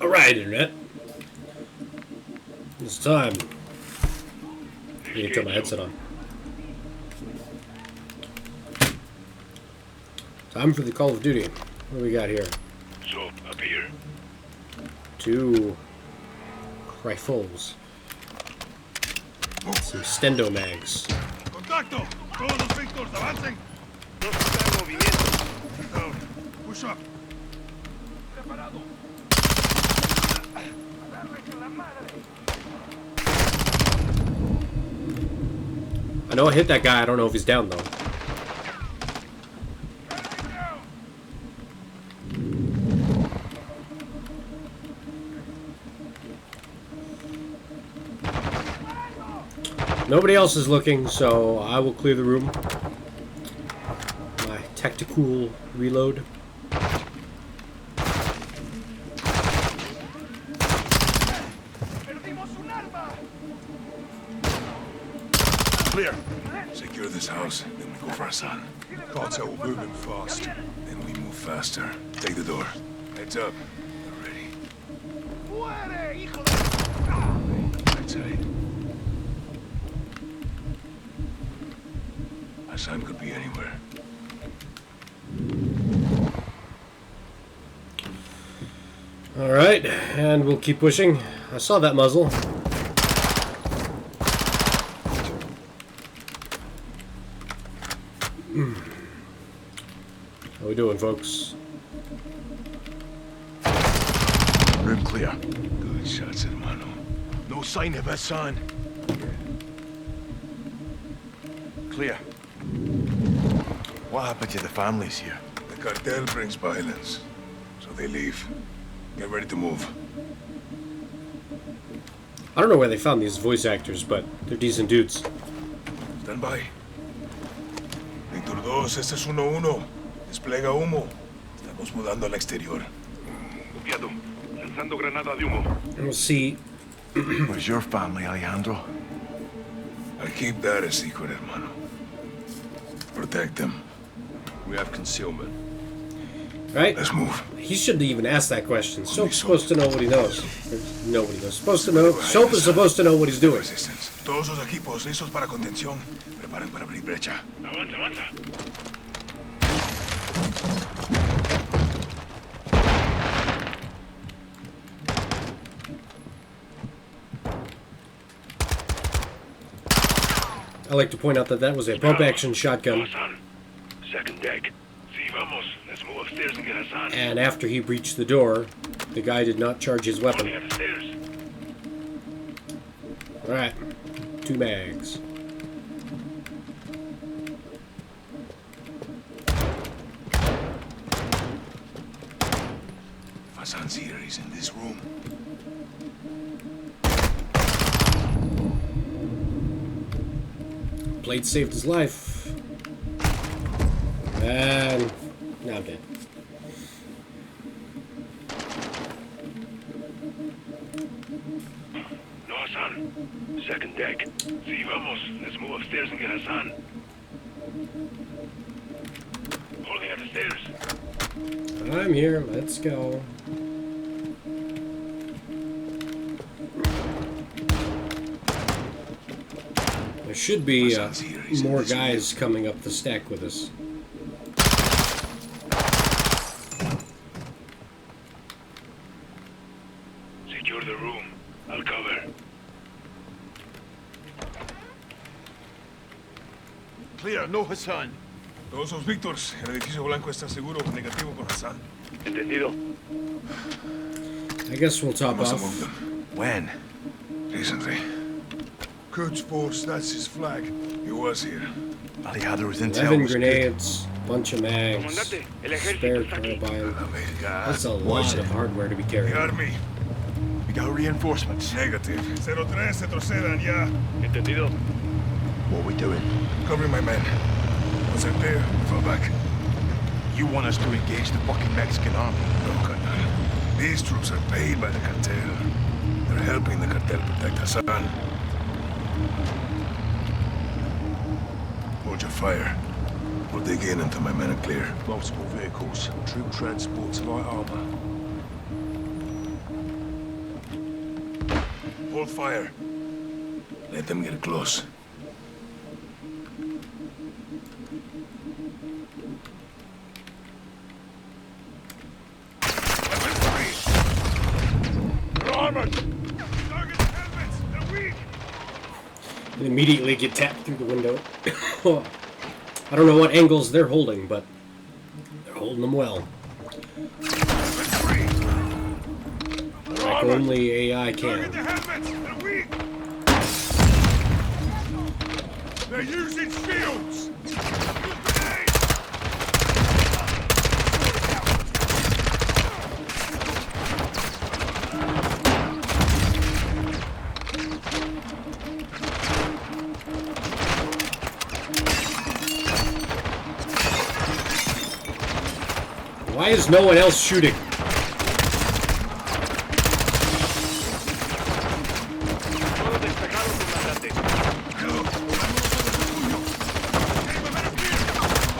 Alright, Internet. It's time. I need to turn my headset on. Time for the Call of Duty. What do we got here? So, up here. 2 rifles. Some stendo mags. Contacto! Todos los Victors, avancen! No se está en movimiento. Down. Push up. Preparado. I know I hit that guy. I don't know if he's down, though. Nobody else is looking, so I will clear the room. My tactical reload. Clear. Secure this house, then we go for Hassan. Cartel moving fast. Then we move faster. Take the door. Heads up. We're ready. Right side. Hassan could be anywhere. Alright, and we'll keep pushing. I saw that muzzle. How we doing, folks? Room clear. Good shots, hermano. No sign of Hassan. Clear. What happened to the families here? The cartel brings violence, so they leave. Get ready to move. I don't know where they found these voice actors, but they're decent dudes. Stand by. Victor 2, este es 1-1. Desplega humo. Estamos mudando al exterior. Copiado. Lanzando granada de humo. We'll see. Where's your family, Alejandro? I keep that a secret, hermano. Protect them. We have concealment. Right? Let's move. He shouldn't even ask that question. Soap's supposed to know what he knows. Nobody knows. Supposed to know. Soap is supposed to know what he's doing. Resistance. Todos los equipos listos para contención. Preparen para abrir brecha. Avanza, avanza. I like to point out that that was a pump-action shotgun. Hassan. Second deck. Si, vamos. Let's move upstairs and get Hassan. And after he breached the door, the guy did not charge his Only weapon. at the stairs. Alright. 2 mags. Hassan's here. He's in this room. Blade saved his life. And now I'm dead. No, Hassan. Second deck. Si, vamos. Let's move upstairs and get Hassan. Holding at the stairs. I'm here. Let's go. There should be more guys coming up the stack with us. Secure the room. I'll cover. Clear, no Hassan. Todos los Victors. El edificio blanco está seguro. Negativo con Hassan. Entendido. I guess we'll top Must have off. moved them. When? Recently. Quds Force, that's his flag. He was here. Alejandro's intel 11 was good. grenades, bunch of mags, Comandante, el ejército spare está aquí. carbine. America. That's a lot of hardware to be The carrying. army. We got reinforcements. Negative. 03, retrocedan ya. Entendido. What are we doing? Covering my men. Once they're there, fall back. You want us to engage the fucking Mexican army? No, Colonel. These troops are paid by the cartel. They're helping the cartel protect Hassan. Hold your fire. We'll dig in until my men are clear. Multiple vehicles, troop transports, light armor. Hold fire. Let them get close. They're armored! Target the helmets! They're weak! And immediately get tapped through the window. I don't know what angles they're holding, but they're holding them well. Like only AI Target the can. helmets! They're weak! They're using shields! Why is no one else shooting? Todo despejado, comandante.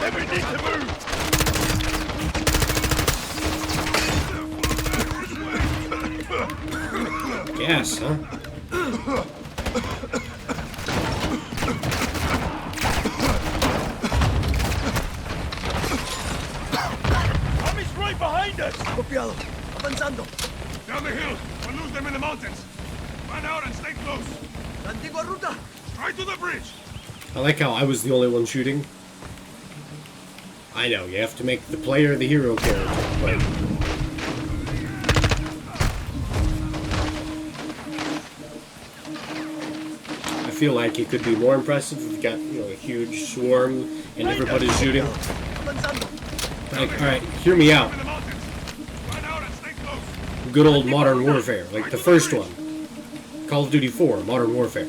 Never need to move! Gas, huh? Army's right behind us! Copiado. Avanzando. Down the hill! We'll lose them in the mountains! Run out and stay close! La antigua ruta. Right to the bridge! I like how I was the only one shooting. I know, you have to make the player the hero character, but... I feel like it could be more impressive if you got, you know, a huge swarm and everybody's shooting. Avanzando. Like, alright, hear me out. In the mountains! Run out and stay close! Good old Modern Warfare, like the first one. Call of Duty 4, Modern Warfare.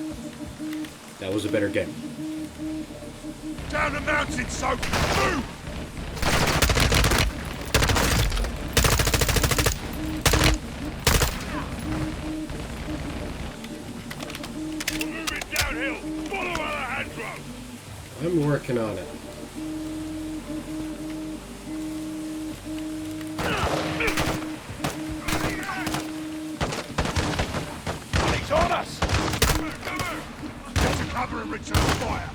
That was a better game. Down the mountain, so move! We're moving downhill. Follow our hand drop. I'm working on it. He's on us! Get to cover and return fire!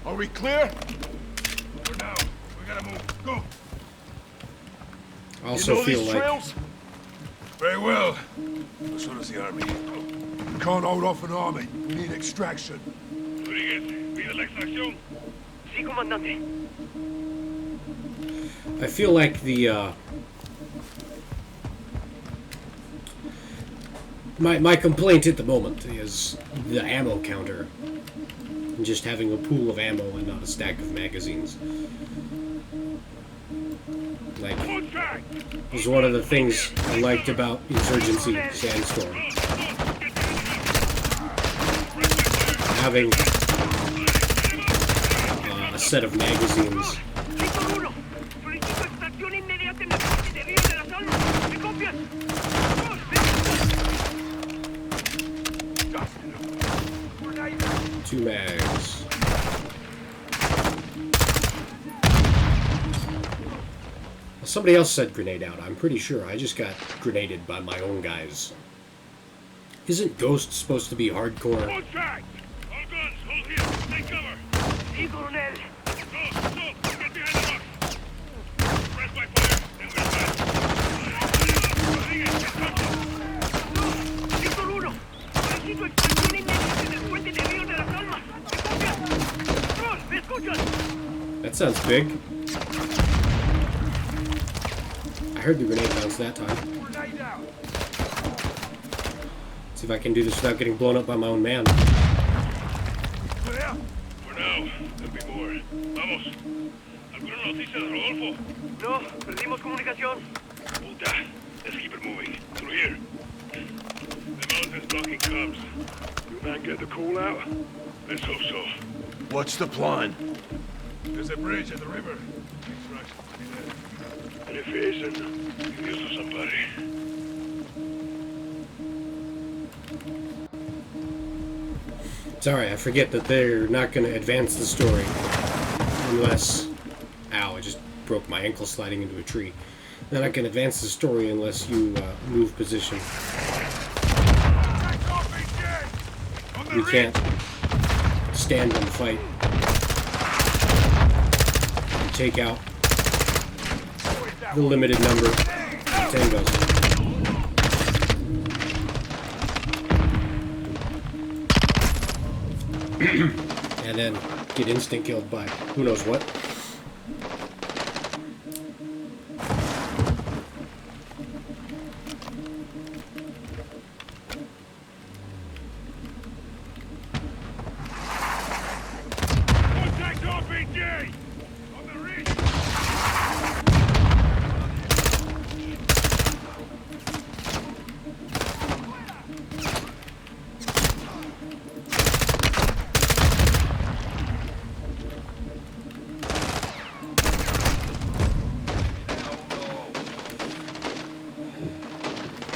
Are we clear? For now, we gotta move. Go! I also you know feel these like trails? Very well. But so does the army. We can't hold off an army. We need extraction. Rodríguez, ¿pide la extracción? Sí, comandante. I feel like the my complaint at the moment is the ammo counter. And just having a pool of ammo and not a stack of magazines. Like, Contact! it was one of the things I liked about Insurgency Sandstorm. Having a set of magazines. Víctor 1, solicito extracción inmediata en el puente de Río de las Almas. ¿Me copias? Vamos, 2 mags. Somebody else said grenade out. I'm pretty sure I just got grenaded by my own guys. Isn't Ghost supposed to be hardcore? Contact! All guns, hold here. Take cover. Sí, coronel. Go, get behind the box. Press by fire, then we're back. Rodríguez, get cover. Víctor 1, solicito extracción inmediata en el puente de Río de las Almas. ¿Me copias? Control, ¿me escuchas? That sounds big. I heard the grenade bounce that time. See if I can do this without getting blown up by my own man. Clear? For now, there'll be more. Vamos. ¿Alguna noticia de Rodolfo? No, perdimos comunicación. Puta. Let's keep it moving. Through here. The mountain's blocking comms. Your man get the call out? Let's hope so. What's the plan? There's a bridge at the river. Extraction will be there. And if it isn't, give news to somebody. Sorry, I forget that they're not going to advance the story unless Ow, I just broke my ankle sliding into a tree. Then I can advance the story unless you move position. We can't stand and fight. Take out the limited number of tangos. And then get instant killed by who knows what. Contact RPG! On the ridge!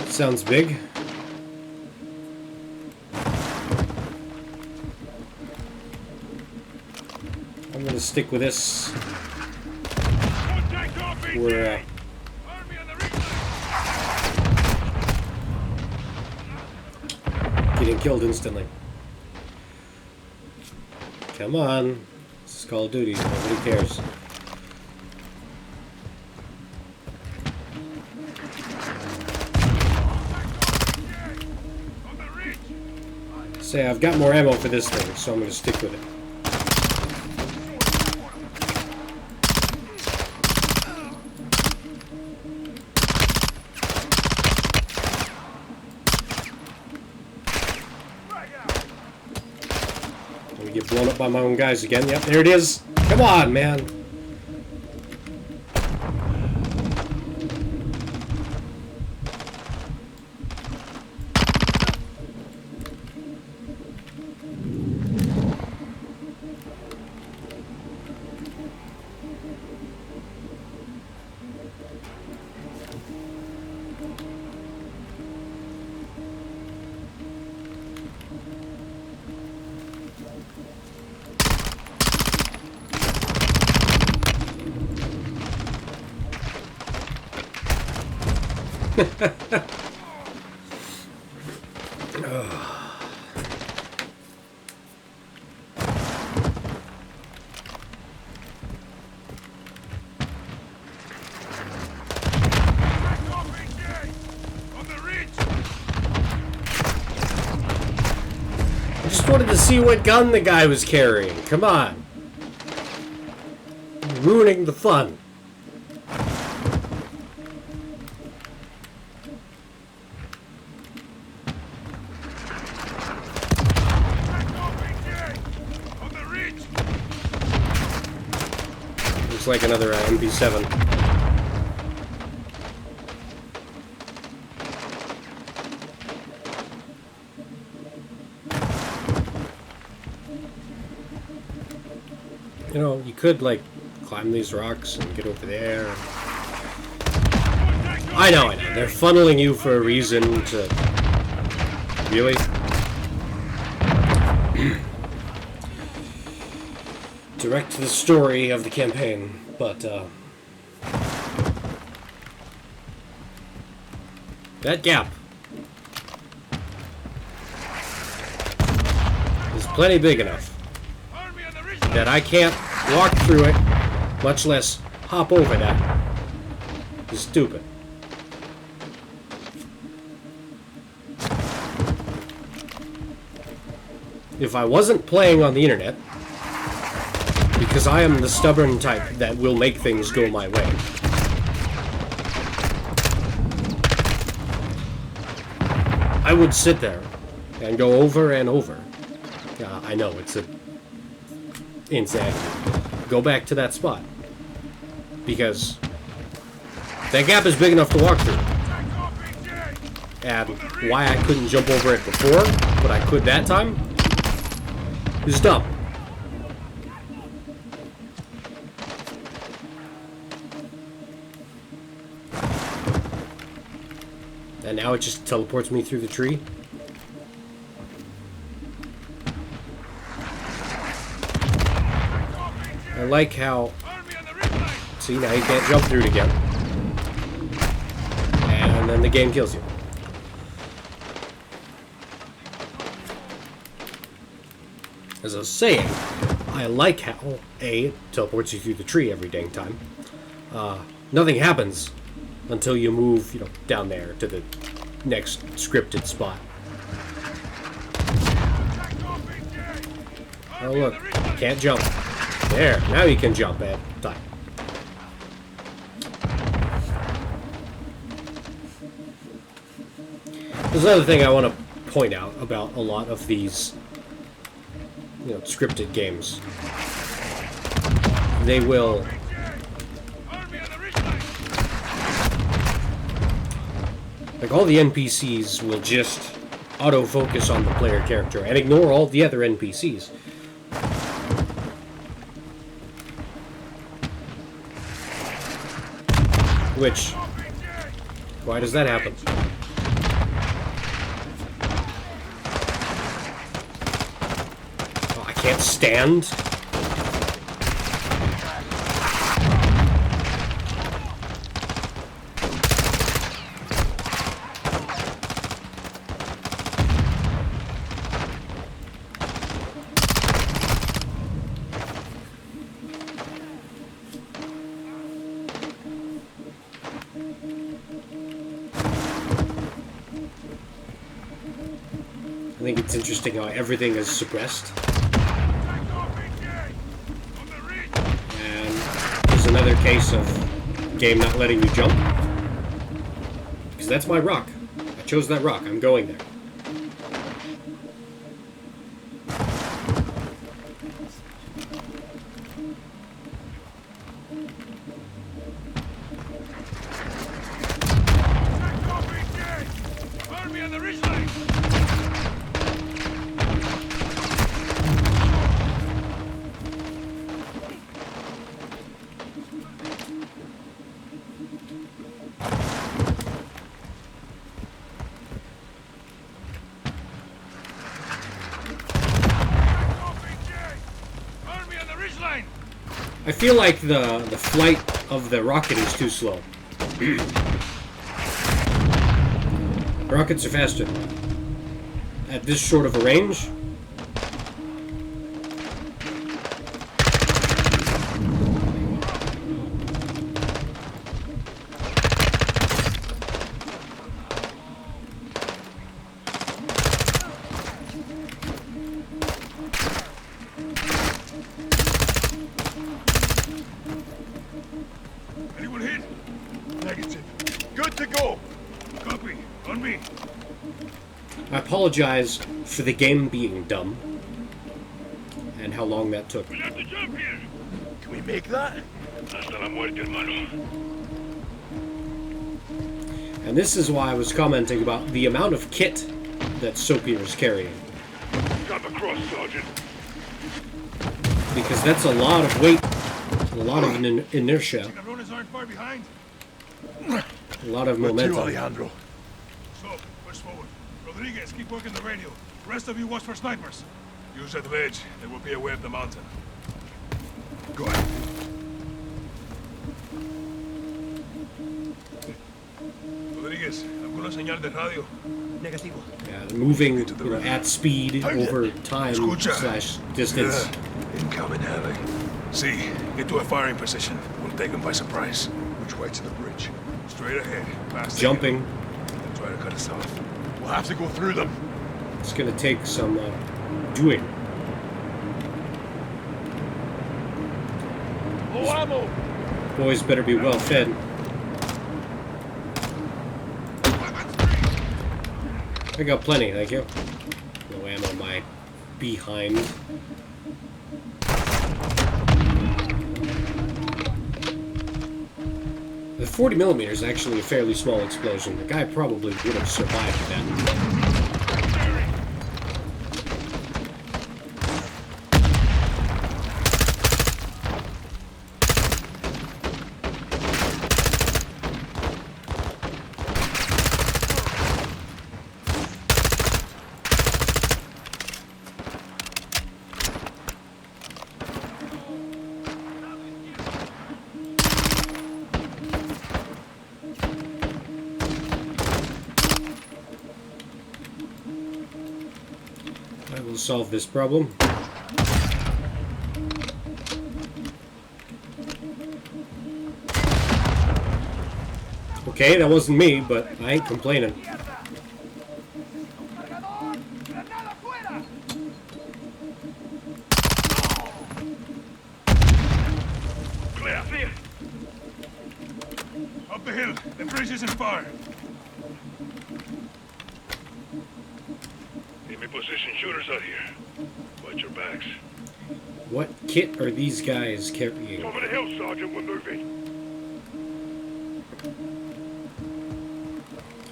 Sounds big. I'm gonna stick with this. Contact RPG! We're Army on the ridge! getting killed instantly. Come on. This is Call of Duty. Nobody cares. On the ridge! Say, I've got more ammo for this thing, so I'm gonna stick with it. Let me get blown up by my own guys again. Yep, there it is. Come on, man. On the ridge! I just wanted to see what gun the guy was carrying. Come on. Ruining the fun. On the ridge! Looks like another MP7. You know, you could, like, climb these rocks and get over there. I know. They're funneling you for a reason to... Really? Direct the story of the campaign, but, that gap is plenty big enough Army on the ridge! that I can't walk through it, much less hop over that. It's stupid. If I wasn't playing on the internet, because I am the stubborn type that will make things go my way, I would sit there and go over and over. I know, it's a insanity. Go back to that spot. Because that gap is big enough to walk through. And why I couldn't jump over it before, but I could that time, is dumb. And now it just teleports me through the tree. I like how Army on the ridge line! See, now you can't jump through it again. And then the game kills you. As I was saying, I like how A, it teleports you through the tree every dang time. Nothing happens until you move, you know, down there to the next scripted spot. Oh look, can't jump. There, now you can jump at time. There's another thing I want to point out about a lot of these, you know, scripted games. They will like all the NPCs will just auto-focus on the player character and ignore all the other NPCs. Which, why does that happen? Oh, I can't stand. I think it's interesting how everything is suppressed. And there's another case of game not letting you jump. Because that's my rock. I chose that rock. I'm going there. I feel like the flight of the rocket is too slow. Rockets are faster. At this short of a range, Anyone hit? Negative. Good to go. Copy. On me. I apologize for the game being dumb and how long that took. We have to jump here. Can we make that? Hasta la muerte, hermano. And this is why I was commenting about the amount of kit that Sopier is carrying. Drop across, Sergeant. Because that's a lot of weight, a lot of inertia, Cabrones aren't far behind. a lot of Where to, momentum. Alejandro? So, push forward. Rodriguez, keep working the radio. The rest of you watch for snipers. Use that ledge. They will be aware of the mountain. Go ahead. Rodriguez, ¿alguna señal de radio? Negativo. Yeah, moving, you know, at speed over time slash distance. Yeah. Incoming heavy. See, get to a firing position. We'll take them by surprise. Which way to the bridge? Straight ahead. Past Jumping. They'll try to cut us off. We'll have to go through them. It's gonna take some doing. Low ammo! Boys better be well fed. I got plenty, thank you. No ammo in my behind. The 40mm is actually a fairly small explosion. The guy probably would have survived that. solve this problem. Okay, that wasn't me, but I ain't complaining. Clear. Clear. Up the hill. The bridge is in fire. Enemy position shooters out here. Watch your backs. What kit are these guys carrying? Over the hill, Sergeant. We're moving.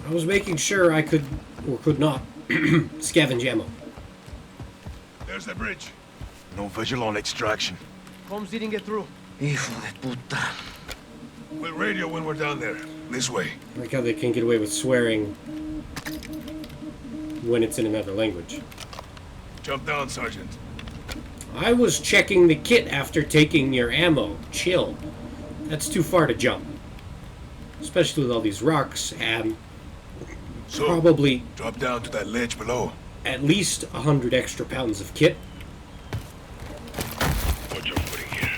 I was making sure I could, or could not, scavenge ammo. There's the bridge. No visual on extraction. Comms didn't get through. Hijo de puta. We'll radio when we're down there. This way. I like how they can get away with swearing when it's in another language. Jump down, Sergeant. I was checking the kit after taking your ammo. Chill. That's too far to jump. Especially with all these rocks and So, probably drop down to that ledge below. at least 100 extra pounds of kit. Watch your footing here.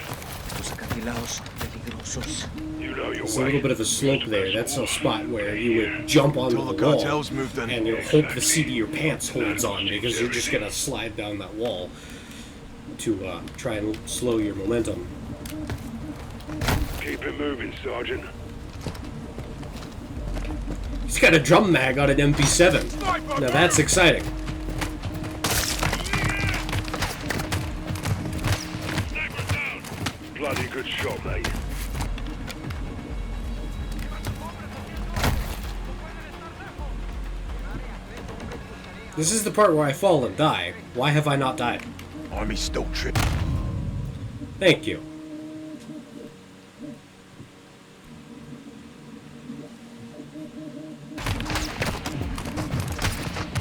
Los acantilados peligrosos. You know your There's way. a little bit of a slope there. That's a spot where you would jump onto Till the the wall cartels moved in. and you hope the seat of your pants holds on because you're just gonna slide down that wall to try and slow your momentum. Keep it moving, Sergeant. He's got a drum mag on an MP7. Now that's exciting. Sniper down. Bloody good shot, mate. This is the part where I fall and die. Why have I not died? Army's still tripping. Thank you.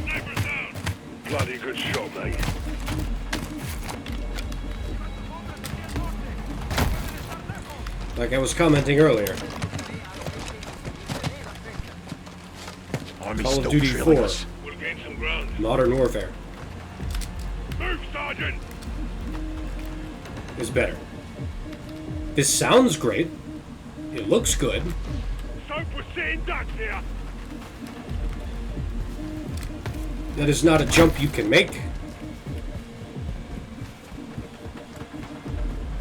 Sniper down. Bloody good shot, mate. Like I was commenting earlier. Army's Call of still Duty trailing 4. us. We'll gain some ground. Modern Warfare Move, Sergeant. is better. This sounds great. It looks good. Soap was sitting ducks here. That is not a jump you can make.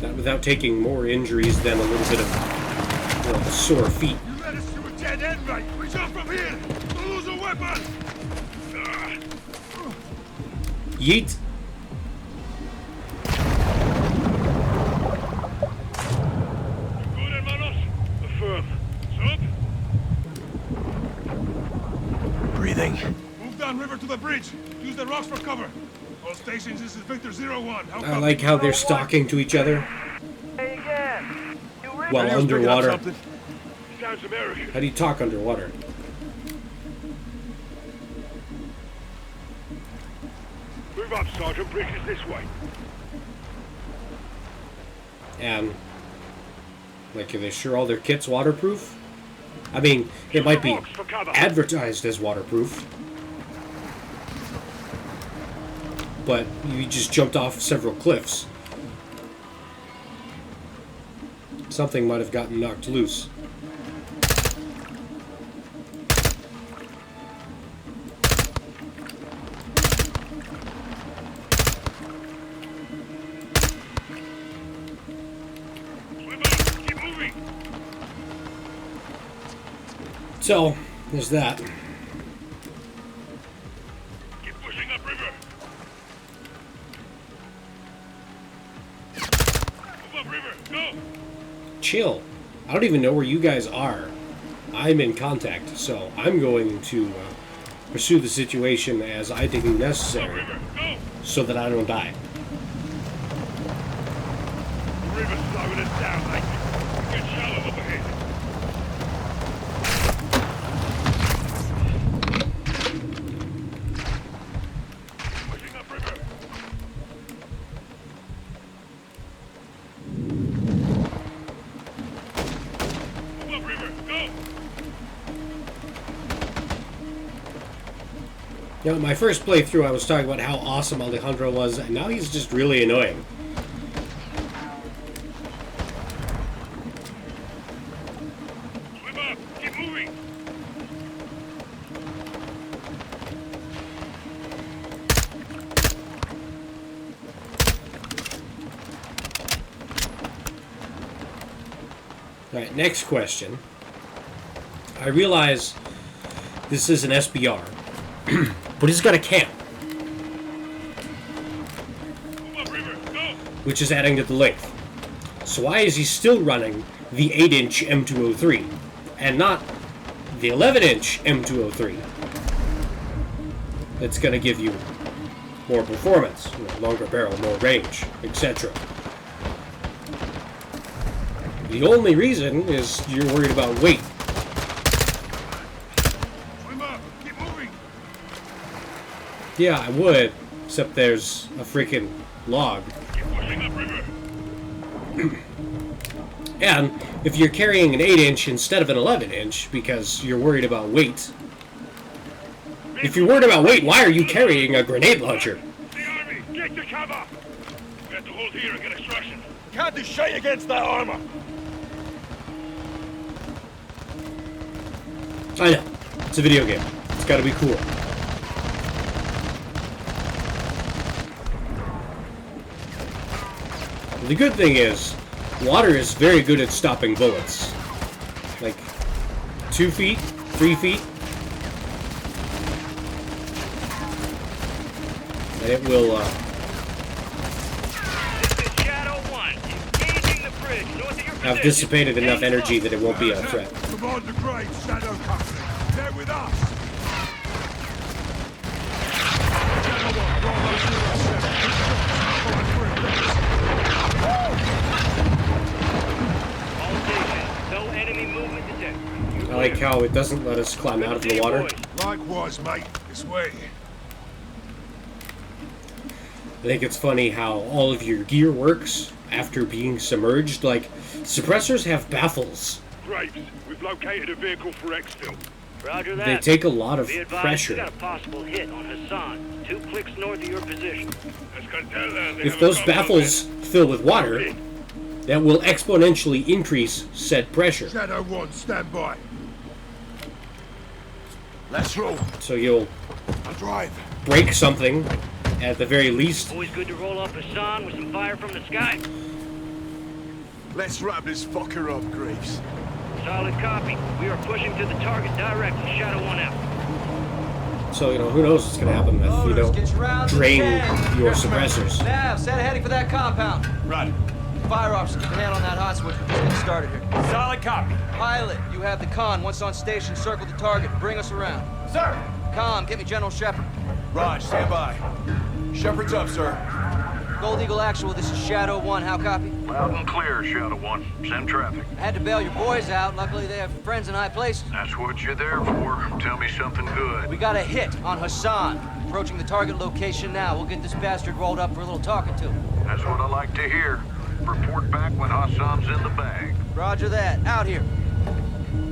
Not without taking more injuries than a little bit of, well, sore feet. You led us to a dead end, right? We jump from here. Don't lose a weapon. Yeet. Good, hermanos. Affirm. Soap? Breathing. Move downriver to the bridge. Use the rocks for cover. All stations, this is Victor 01. How I copy? like how they're stalking to each other while Radio's picking up underwater. something. Sounds American. How do you talk underwater? Move up, Sergeant. Bridge is this way. And like, are they sure all their kit's waterproof? I mean, it might be Rocks for cover. advertised as waterproof, but you just jumped off several cliffs. Something might have gotten knocked loose. Swim up. Keep moving. So, there's that. Keep pushing upriver. Move upriver. Go. Chill. I don't even know where you guys are. I'm in contact, so I'm going to pursue the situation as I deem necessary Upriver. Go. so that I don't die. The river's slowing us down, mate. Get shallow up ahead. Pushing upriver. Move upriver. Go. You know, my first playthrough, I was talking about how awesome Alejandro was, and now he's just really annoying. Swim up! Keep moving! Alright, next question. I realize this is an SBR, but he's got a camp, Move up, River! Go! which is adding to the length. So why is he still running the 8-inch M203 and not the 11-inch M203? That's going to give you more performance, you know, longer barrel, more range, etc. The only reason is you're worried about weight. Swim up! Keep moving! Yeah, I would, except there's a freaking log. Keep pushing up, River! And if you're carrying an 8-inch instead of an 11-inch because you're worried about weight, if you're worried about weight, why are you carrying a grenade launcher? The army! Get to cover! We have to hold here and get extraction. Can't do shit against that armor. I know, it's a video game. It's gotta be cool. The good thing is, water is very good at stopping bullets. Like, 2 feet, 3 feet. And it will, Shadow 1, engaging the bridge north of your have position. dissipated enough energy that it won't be a threat. Command the Graves, Shadow Company. They're with us. Shadow 1, Bravo 07. All stations, no enemy movement detected. I like how it doesn't let us climb out of the water. Likewise, mate. This way. I think it's funny how all of your gear works after being submerged. Like, suppressors have baffles. Graves, we've located a vehicle for exfil. Roger that. They take a lot of Be advised, we pressure. got a possible hit on Hassan. 2 clicks north of your position. If those baffles fill with water, that will exponentially increase said pressure. Shadow 1, stand by. Let's roll. So you'll I'll drive. break something at the very least. Always good to roll up Hassan with some fire from the sky. Let's wrap this fucker up, Graves. Solid copy. We are pushing to the target directly. Shadow 1 out. So, you know, who knows what's going to happen if you don't drain your suppressors. Nav, set heading for that compound. Right. Fire officer, keep an hand on that hot switch. We're just getting started here. Solid copy. Pilot, you have the con. Once on station, circle the target and bring us around. Sir. Com, get me General Shepard. Raj, stand by. Shepard's up, sir. Gold Eagle Actual, this is Shadow 1. How copy? Loud and clear, Shadow 1. Send traffic. I had to bail your boys out. Luckily, they have friends in high places. That's what you're there for. Tell me something good. We got a hit on Hassan. Approaching the target location now. We'll get this bastard rolled up for a little talking to. That's what I like to hear. Report back when Hassan's in the bag. Roger that. Out here.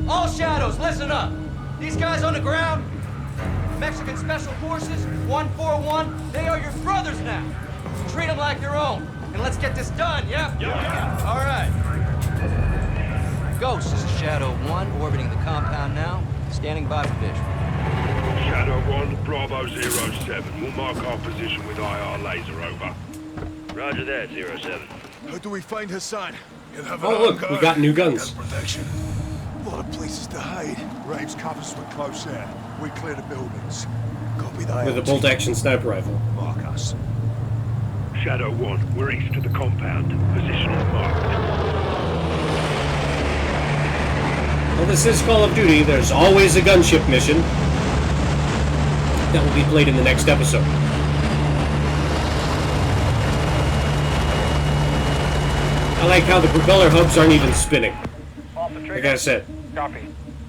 All Shadows, listen up. These guys on the ground, Mexican Special Forces, 141, they are your brothers now. Treat them like your own. And let's get this done, yeah? Yeah. All right. Ghost, this is Shadow 1, orbiting the compound now. Standing by for vision. Shadow 1, Bravo 07. We'll mark our position with IR laser, over. Roger that, 07. How do we find Hassan? You'll have Oh, an look, armed we got new guns. Gun protection. A lot of places to hide. Graves covers were close air. We clear the buildings. Copy that. With a bolt-action sniper rifle. Mark us. Shadow 1, we're east of the compound. Position is marked. Well, this is Call of Duty. There's always a gunship mission. That will be played in the next episode. I like how the propeller hubs aren't even spinning. Like I said, Copy.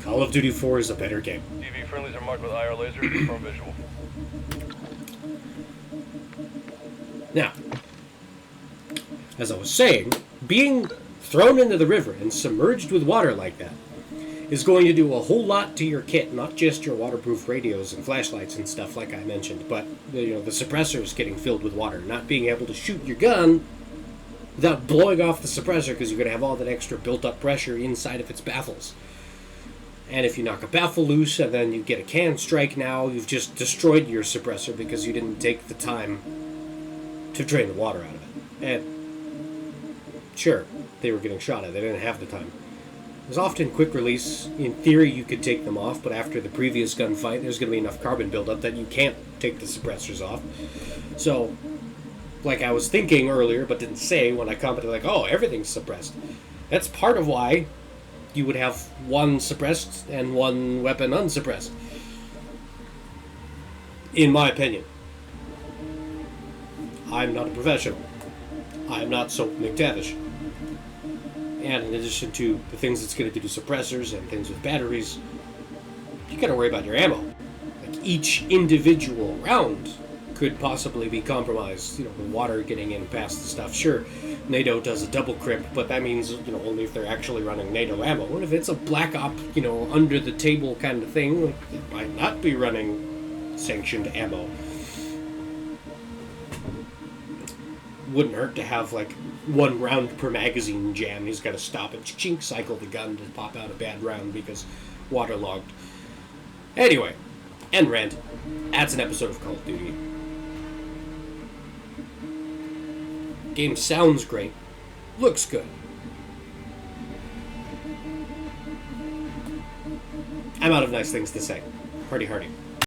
Call of Duty 4 is a better game. UV friendlies are marked with IR laser. Confirm visual. Now, as I was saying, being thrown into the river and submerged with water like that is going to do a whole lot to your kit, not just your waterproof radios and flashlights and stuff like I mentioned, but the suppressors getting filled with water, not being able to shoot your gun without blowing off the suppressor because you're going to have all that extra built-up pressure inside of its baffles. And if you knock a baffle loose and then you get a can strike now, you've just destroyed your suppressor because you didn't take the time to drain the water out of it. And sure, they were getting shot at. They didn't have the time. It was often quick release. In theory, you could take them off, but after the previous gunfight, there's going to be enough carbon buildup that you can't take the suppressors off. So, like I was thinking earlier, but didn't say when I commented, like, oh, everything's suppressed. That's part of why you would have one suppressed and one weapon unsuppressed. In my opinion. I'm not a professional. I'm not Soap McTavish. And in addition to the things it's going to do to suppressors and things with batteries, you got to worry about your ammo. Like, each individual round could possibly be compromised, with water getting in past the stuff. Sure, NATO does a double crimp, but that means, only if they're actually running NATO ammo. What if it's a black op, under the table kind of thing? Like, it might not be running sanctioned ammo. Wouldn't hurt to have, like, 1 round per magazine jam. He's got to stop and chink cycle the gun to pop out a bad round because waterlogged. Anyway, end rant. That's an episode of Call of Duty. Game sounds great. Looks good. I'm out of nice things to say. Hardy hardy.